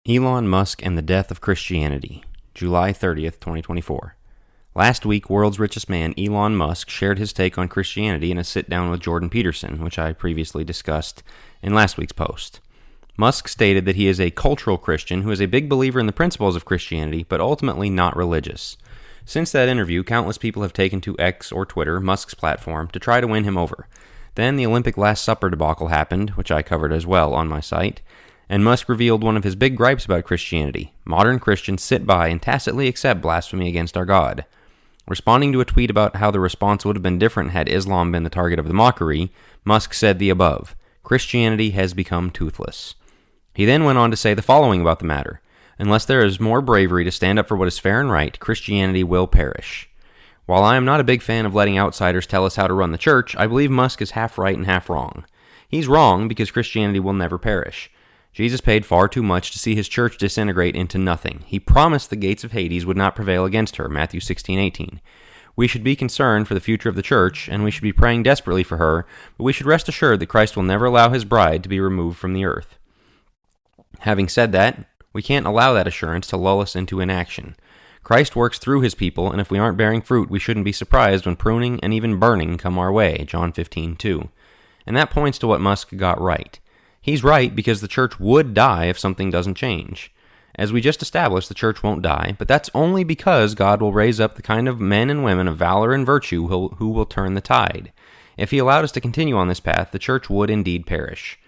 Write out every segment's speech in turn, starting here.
Elon Musk and the Death of Christianity, July 30th, 2024. Last week, world's richest man Elon Musk shared his take on Christianity in a sit-down with Jordan Peterson, which I previously discussed in last week's post. Musk stated that he is a cultural Christian who is a big believer in the principles of Christianity, but ultimately not religious. Since that interview, countless people have taken to X or Twitter, Musk's platform, to try to win him over. Then the Olympic Last Supper debacle happened, which I covered as well on my site, and Musk revealed one of his big gripes about Christianity. Modern Christians sit by and tacitly accept blasphemy against our God. Responding to a tweet about how the response would have been different had Islam been the target of the mockery, Musk said the above: Christianity has become toothless. He then went on to say the following about the matter: unless there is more bravery to stand up for what is fair and right, Christianity will perish. While I am not a big fan of letting outsiders tell us how to run the church, I believe Musk is half right and half wrong. He's wrong because Christianity will never perish. Jesus paid far too much to see his church disintegrate into nothing. He promised the gates of Hades would not prevail against her, Matthew 16:18. We should be concerned for the future of the church, and we should be praying desperately for her, but we should rest assured that Christ will never allow his bride to be removed from the earth. Having said that, we can't allow that assurance to lull us into inaction. Christ works through his people, and if we aren't bearing fruit, we shouldn't be surprised when pruning and even burning come our way, John 15:2. And that points to what Musk got right. He's right because the church would die if something doesn't change. As we just established, the church won't die, but that's only because God will raise up the kind of men and women of valor and virtue who will turn the tide. If he allowed us to continue on this path, the church would indeed perish.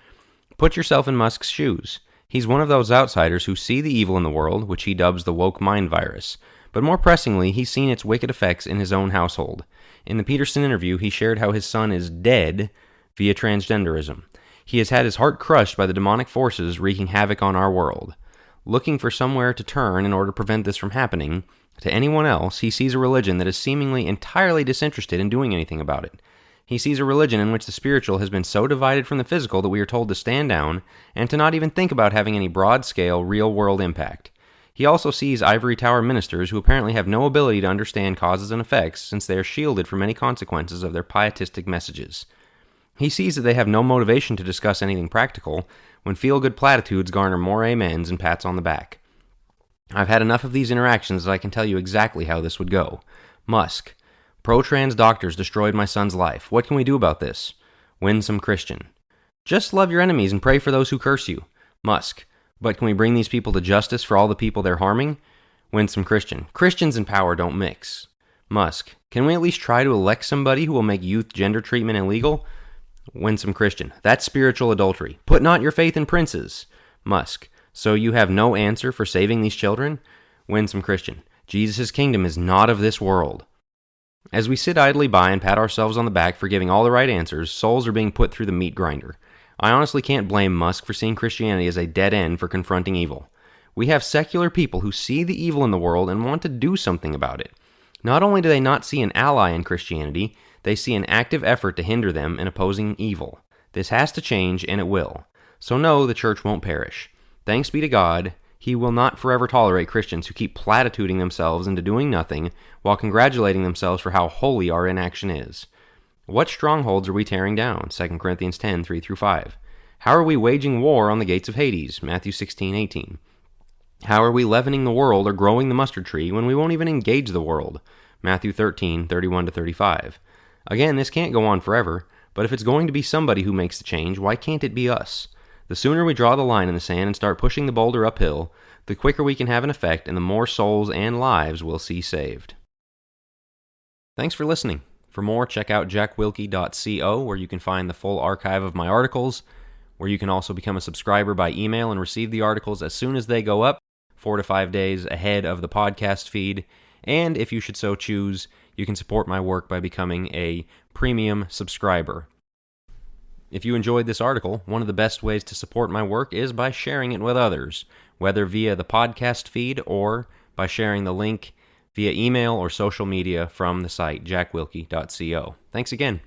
Put yourself in Musk's shoes. He's one of those outsiders who see the evil in the world, which he dubs the woke mind virus. But more pressingly, he's seen its wicked effects in his own household. In the Peterson interview, he shared how his son is dead via transgenderism. He has had his heart crushed by the demonic forces wreaking havoc on our world. Looking for somewhere to turn in order to prevent this from happening to anyone else, he sees a religion that is seemingly entirely disinterested in doing anything about it. He sees a religion in which the spiritual has been so divided from the physical that we are told to stand down and to not even think about having any broad-scale, real-world impact. He also sees ivory tower ministers who apparently have no ability to understand causes and effects since they are shielded from any consequences of their pietistic messages. He sees that they have no motivation to discuss anything practical when feel-good platitudes garner more amens and pats on the back. I've had enough of these interactions that I can tell you exactly how this would go. Musk: pro-trans doctors destroyed my son's life. What can we do about this? Winsome Christian: just love your enemies and pray for those who curse you. Musk: but can we bring these people to justice for all the people they're harming? Winsome Christian: Christians and power don't mix. Musk: can we at least try to elect somebody who will make youth gender treatment illegal? Winsome Christian: that's spiritual adultery. Put not your faith in princes. Musk: so you have no answer for saving these children? Winsome Christian: Jesus' kingdom is not of this world. As we sit idly by and pat ourselves on the back for giving all the right answers, souls are being put through the meat grinder. I honestly can't blame Musk for seeing Christianity as a dead end for confronting evil. We have secular people who see the evil in the world and want to do something about it. Not only do they not see an ally in Christianity, they see an active effort to hinder them in opposing evil. This has to change, and it will. So no, the church won't perish. Thanks be to God, he will not forever tolerate Christians who keep platituding themselves into doing nothing while congratulating themselves for how holy our inaction is. What strongholds are we tearing down? 2 Corinthians 10, 3-5. How are we waging war on the gates of Hades? Matthew 16:18. How are we leavening the world or growing the mustard tree when we won't even engage the world? Matthew 13, 31-35. Again, this can't go on forever, but if it's going to be somebody who makes the change, why can't it be us? The sooner we draw the line in the sand and start pushing the boulder uphill, the quicker we can have an effect and the more souls and lives we'll see saved. Thanks for listening. For more, check out jackwilkie.co, where you can find the full archive of my articles, where you can also become a subscriber by email and receive the articles as soon as they go up, 4 to 5 days ahead of the podcast feed. And if you should so choose, you can support my work by becoming a premium subscriber. If you enjoyed this article, one of the best ways to support my work is by sharing it with others, whether via the podcast feed or by sharing the link via email or social media from the site jackwilkie.co. Thanks again.